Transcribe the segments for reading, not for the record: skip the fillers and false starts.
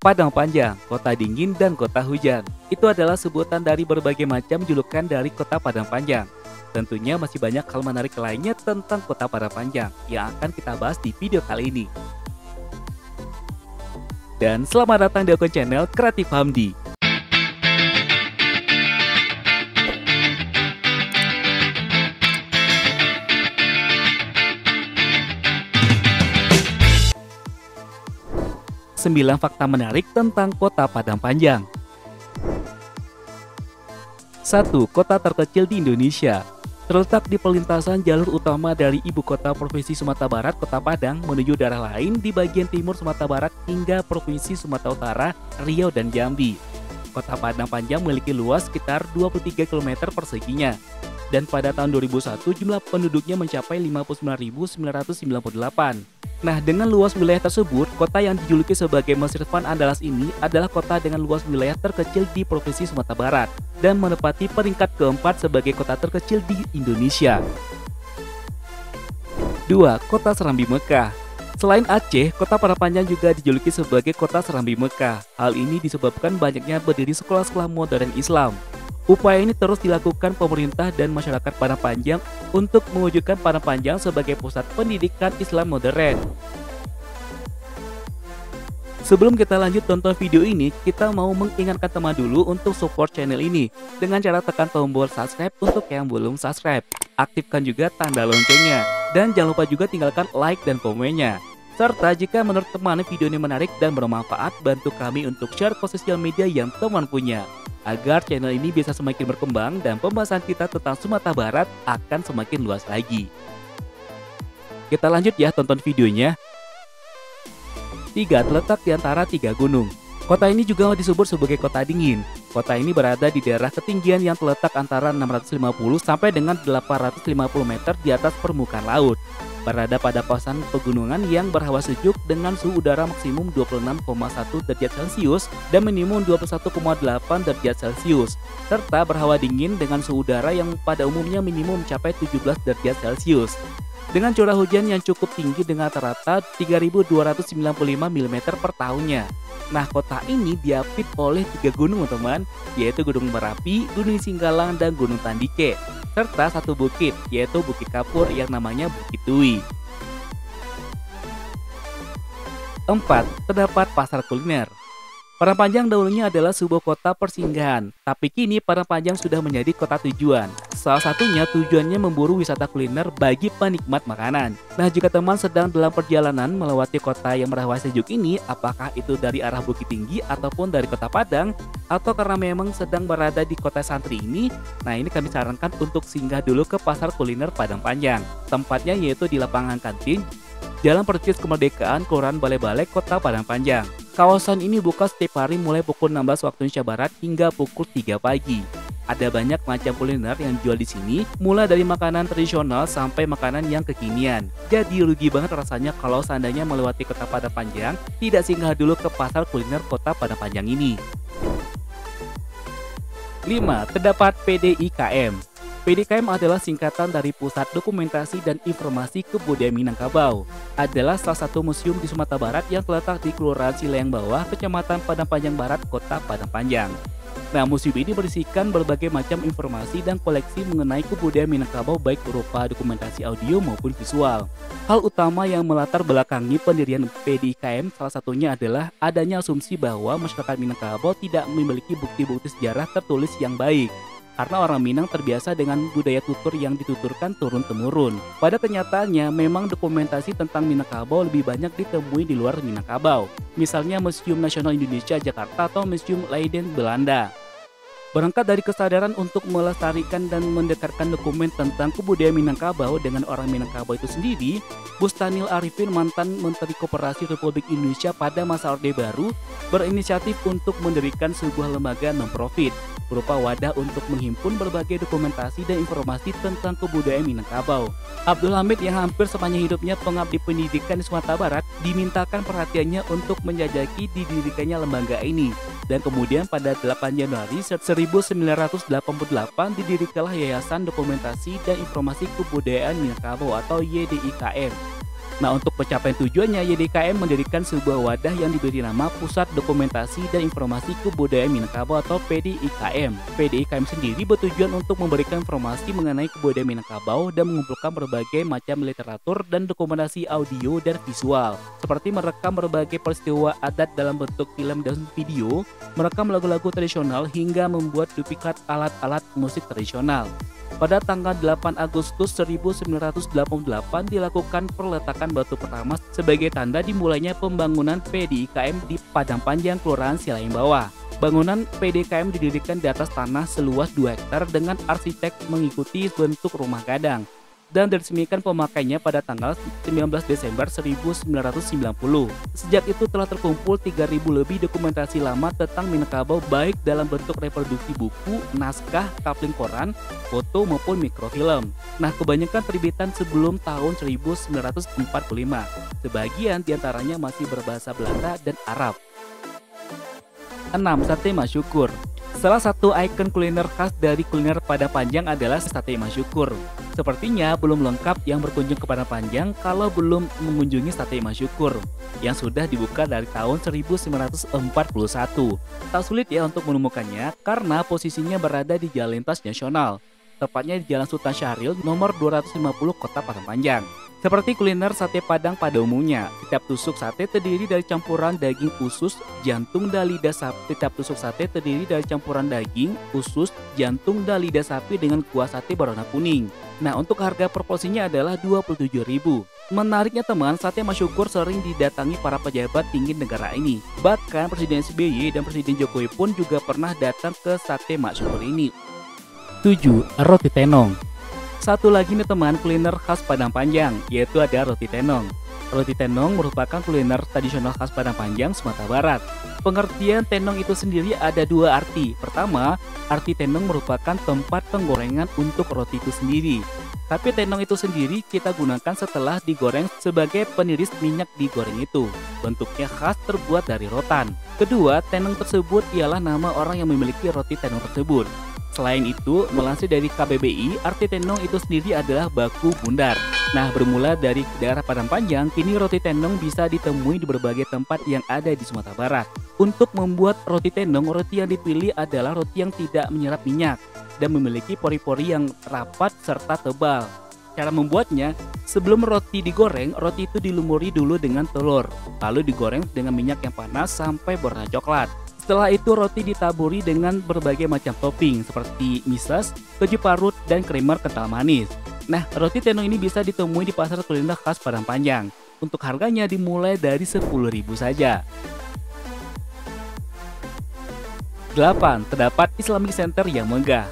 Padang Panjang, kota dingin dan kota hujan. Itu adalah sebutan dari berbagai macam julukan dari kota Padang Panjang. Tentunya masih banyak hal menarik lainnya tentang kota Padang Panjang yang akan kita bahas di video kali ini. Dan selamat datang di akun channel Kreatif Hamdi. Sembilan fakta menarik tentang kota Padang Panjang. 1. Kota terkecil di Indonesia. Terletak di perlintasan jalur utama dari ibu kota Provinsi Sumatera Barat, Kota Padang, menuju daerah lain di bagian timur Sumatera Barat hingga Provinsi Sumatera Utara, Riau, dan Jambi. Kota Padang Panjang memiliki luas sekitar 23 km perseginya. Dan pada tahun 2001 jumlah penduduknya mencapai 59.998. Nah, dengan luas wilayah tersebut, kota yang dijuluki sebagai Mesir Van Andalas ini adalah kota dengan luas wilayah terkecil di Provinsi Sumatera Barat dan menempati peringkat keempat sebagai kota terkecil di Indonesia. 2. Kota Serambi Mekah. Selain Aceh, kota Padang Panjang juga dijuluki sebagai kota Serambi Mekah. Hal ini disebabkan banyaknya berdiri sekolah-sekolah modern Islam. Upaya ini terus dilakukan pemerintah dan masyarakat Padang Panjang untuk mewujudkan Padang Panjang sebagai pusat pendidikan Islam modern. Sebelum kita lanjut tonton video ini, kita mau mengingatkan teman dulu untuk support channel ini dengan cara tekan tombol subscribe untuk yang belum subscribe. Aktifkan juga tanda loncengnya dan jangan lupa juga tinggalkan like dan komennya. Serta jika menurut teman video ini menarik dan bermanfaat, bantu kami untuk share ke sosial media yang teman punya, agar channel ini bisa semakin berkembang dan pembahasan kita tentang Sumatera Barat akan semakin luas lagi. Kita lanjut ya tonton videonya. 3. Terletak di antara 3 gunung. Kota ini juga disebut sebagai kota dingin. Kota ini berada di daerah ketinggian yang terletak antara 650 sampai dengan 850 meter di atas permukaan laut. Berada pada kawasan pegunungan yang berhawa sejuk dengan suhu udara maksimum 26,1 derajat Celcius dan minimum 21,8 derajat Celcius, serta berhawa dingin dengan suhu udara yang pada umumnya minimum mencapai 17 derajat Celcius. Dengan curah hujan yang cukup tinggi dengan rata-rata 3.295 mm per tahunnya. Nah, kota ini diapit oleh 3 gunung teman, yaitu Gunung Merapi, Gunung Singgalang, dan Gunung Tandike, serta 1 bukit, yaitu Bukit Kapur yang namanya Bukit Dui. 4. Terdapat pasar kuliner. Padang Panjang dahulunya adalah sebuah kota persinggahan, tapi kini Padang Panjang sudah menjadi kota tujuan. Salah satunya tujuannya memburu wisata kuliner bagi penikmat makanan. Nah, jika teman sedang dalam perjalanan melewati kota yang berhawa sejuk ini, apakah itu dari arah Bukit Tinggi ataupun dari kota Padang, atau karena memang sedang berada di kota santri ini, nah ini kami sarankan untuk singgah dulu ke pasar kuliner Padang Panjang. Tempatnya yaitu di lapangan kantin, Jalan Percis Kemerdekaan, Kelurahan Bale-Bale, Kota Padang Panjang. Kawasan ini buka setiap hari mulai pukul 16 waktu Indonesia Barat hingga pukul 3 pagi. Ada banyak macam kuliner yang dijual di sini, mulai dari makanan tradisional sampai makanan yang kekinian. Jadi rugi banget rasanya kalau seandainya melewati Kota Padang Panjang, tidak singgah dulu ke pasar kuliner Kota Padang Panjang ini. 5. Terdapat PDIKM. PDIKM adalah singkatan dari Pusat Dokumentasi dan Informasi Kebudayaan Minangkabau. Adalah salah satu museum di Sumatera Barat yang terletak di Kelurahan Cileang Bawah, Kecamatan Padang Panjang Barat, Kota Padang Panjang. Nah, museum ini berisikan berbagai macam informasi dan koleksi mengenai kebudayaan Minangkabau baik berupa dokumentasi audio maupun visual. Hal utama yang melatar belakangi pendirian PDIKM salah satunya adalah adanya asumsi bahwa masyarakat Minangkabau tidak memiliki bukti-bukti sejarah tertulis yang baik. Karena orang Minang terbiasa dengan budaya tutur yang dituturkan turun-temurun. Pada kenyataannya, memang dokumentasi tentang Minangkabau lebih banyak ditemui di luar Minangkabau. Misalnya Museum Nasional Indonesia Jakarta atau Museum Leiden Belanda. Berangkat dari kesadaran untuk melestarikan dan mendekatkan dokumen tentang kebudayaan Minangkabau dengan orang Minangkabau itu sendiri, Bustanil Arifin, mantan Menteri Koperasi Republik Indonesia pada masa Orde Baru, berinisiatif untuk mendirikan sebuah lembaga non-profit berupa wadah untuk menghimpun berbagai dokumentasi dan informasi tentang kebudayaan Minangkabau. Abdul Hamid yang hampir sepanjang hidupnya pengabdi pendidikan di Sumatera Barat dimintakan perhatiannya untuk menjajaki didirikannya lembaga ini. Dan kemudian pada 8 Januari 1988 didirikanlah Yayasan Dokumentasi dan Informasi Kebudayaan Minangkabau atau YDIKM. Nah, untuk pencapaian tujuannya, YDKM mendirikan sebuah wadah yang diberi nama Pusat Dokumentasi dan Informasi Kebudayaan Minangkabau atau PDIKM. PDIKM sendiri bertujuan untuk memberikan informasi mengenai kebudayaan Minangkabau dan mengumpulkan berbagai macam literatur dan dokumentasi audio dan visual, seperti merekam berbagai peristiwa adat dalam bentuk film dan video, merekam lagu-lagu tradisional, hingga membuat duplikat alat-alat musik tradisional. Pada tanggal 8 Agustus 1988 dilakukan peletakan batu pertama sebagai tanda dimulainya pembangunan PDIKM di Padang Panjang, Kelurahan Silaing Bawah. Bangunan PDIKM didirikan di atas tanah seluas 2 hektar dengan arsitek mengikuti bentuk rumah gadang dan diresmikan pemakainya pada tanggal 19 Desember 1990. Sejak itu telah terkumpul 3.000 lebih dokumentasi lama tentang Minangkabau baik dalam bentuk reproduksi buku, naskah, kapling koran, foto maupun mikrofilm. Nah, kebanyakan terbitan sebelum tahun 1945. Sebagian diantaranya masih berbahasa Belanda dan Arab. 6. Sate Masyukur. Salah satu ikon kuliner khas dari kuliner Padang Panjang adalah sate Masyukur. Sepertinya belum lengkap yang berkunjung ke Padang Panjang kalau belum mengunjungi sate Masyukur yang sudah dibuka dari tahun 1941. Tak sulit ya untuk menemukannya karena posisinya berada di Jalan Lintas Nasional, tepatnya di Jalan Sultan Syahrir nomor 250 Kota Padang Panjang. Seperti kuliner sate Padang pada umumnya, setiap tusuk sate terdiri dari campuran daging usus, jantung, dan lidah sapi. Setiap tusuk sate terdiri dari campuran daging, usus, jantung, dan lidah sapi dengan kuah sate berwarna kuning. Nah, untuk harga proporsinya adalah 27.000. Menariknya teman, sate Masyukur sering didatangi para pejabat tinggi negara ini. Bahkan Presiden SBY dan Presiden Jokowi pun juga pernah datang ke sate Masyukur ini. 7. Roti tenong. Satu lagi nih teman, kuliner khas Padang Panjang, yaitu ada roti tenong. Roti tenong merupakan kuliner tradisional khas Padang Panjang, Sumatera Barat. Pengertian tenong itu sendiri ada 2 arti. Pertama, arti tenong merupakan tempat penggorengan untuk roti itu sendiri. Tapi tenong itu sendiri kita gunakan setelah digoreng sebagai peniris minyak digoreng itu. Bentuknya khas terbuat dari rotan. Kedua, tenong tersebut ialah nama orang yang memiliki roti tenong tersebut. Selain itu, melansir dari KBBI, arti tenong itu sendiri adalah baku bundar. Nah, bermula dari daerah Padang Panjang, kini roti tenong bisa ditemui di berbagai tempat yang ada di Sumatera Barat. Untuk membuat roti tenong, roti yang dipilih adalah roti yang tidak menyerap minyak dan memiliki pori-pori yang rapat serta tebal. Cara membuatnya, sebelum roti digoreng, roti itu dilumuri dulu dengan telur, lalu digoreng dengan minyak yang panas sampai berwarna coklat. Setelah itu roti ditaburi dengan berbagai macam topping seperti mises, keju parut, dan creamer kental manis. Nah, roti tenong ini bisa ditemui di pasar kuliner khas Padang Panjang. Untuk harganya dimulai dari 10.000 saja. 8. Terdapat Islamic Center yang megah.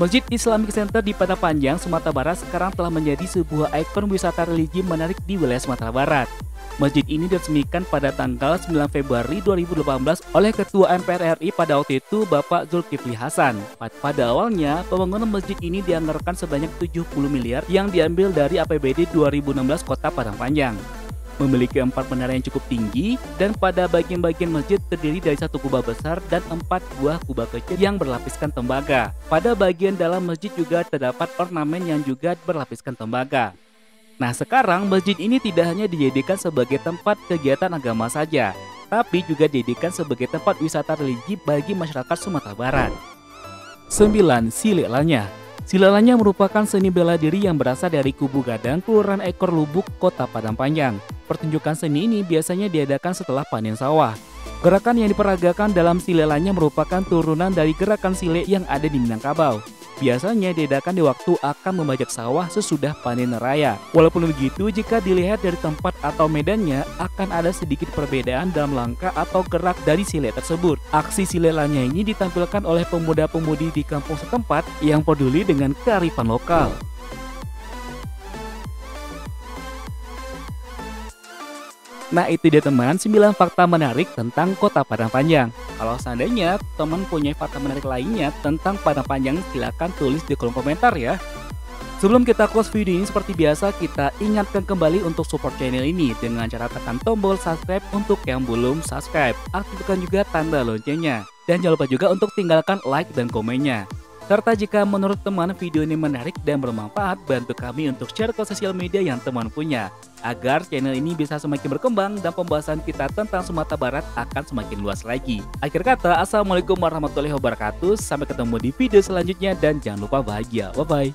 Masjid Islamic Center di Padang Panjang, Sumatera Barat sekarang telah menjadi sebuah ikon wisata religi menarik di wilayah Sumatera Barat. Masjid ini diresmikan pada tanggal 9 Februari 2018 oleh Ketua MPR RI pada waktu itu Bapak Zulkifli Hasan. Pada awalnya, pembangunan masjid ini dianggarkan sebanyak 70 miliar yang diambil dari APBD 2016 Kota Padang Panjang. Memiliki 4 menara yang cukup tinggi dan pada bagian-bagian masjid terdiri dari 1 kubah besar dan 4 buah kubah kecil yang berlapiskan tembaga. Pada bagian dalam masjid juga terdapat ornamen yang juga berlapiskan tembaga. Nah, sekarang masjid ini tidak hanya dijadikan sebagai tempat kegiatan agama saja, tapi juga dijadikan sebagai tempat wisata religi bagi masyarakat Sumatera Barat. 9. Silek Lanyah. Silek Lanyah merupakan seni bela diri yang berasal dari Kubu Gadang, Kelurahan Ekor Lubuk, Kota Padang Panjang. Pertunjukan seni ini biasanya diadakan setelah panen sawah. Gerakan yang diperagakan dalam silek lanyah merupakan turunan dari gerakan silek yang ada di Minangkabau. Biasanya diadakan di waktu akan membajak sawah sesudah panen raya. Walaupun begitu, jika dilihat dari tempat atau medannya, akan ada sedikit perbedaan dalam langkah atau gerak dari silek tersebut. Aksi silek lanyah ini ditampilkan oleh pemuda-pemudi di kampung setempat yang peduli dengan kearifan lokal. Nah, itu dia teman, 9 fakta menarik tentang Kota Padang Panjang. Kalau seandainya teman punya fakta menarik lainnya tentang Padang Panjang, silakan tulis di kolom komentar ya. Sebelum kita close video ini, seperti biasa kita ingatkan kembali untuk support channel ini dengan cara tekan tombol subscribe untuk yang belum subscribe. Aktifkan juga tanda loncengnya. Dan jangan lupa juga untuk tinggalkan like dan komennya. Serta jika menurut teman video ini menarik dan bermanfaat, bantu kami untuk share ke sosial media yang teman punya, agar channel ini bisa semakin berkembang dan pembahasan kita tentang Sumatera Barat akan semakin luas lagi. Akhir kata, Assalamualaikum warahmatullahi wabarakatuh, sampai ketemu di video selanjutnya dan jangan lupa bahagia, bye-bye.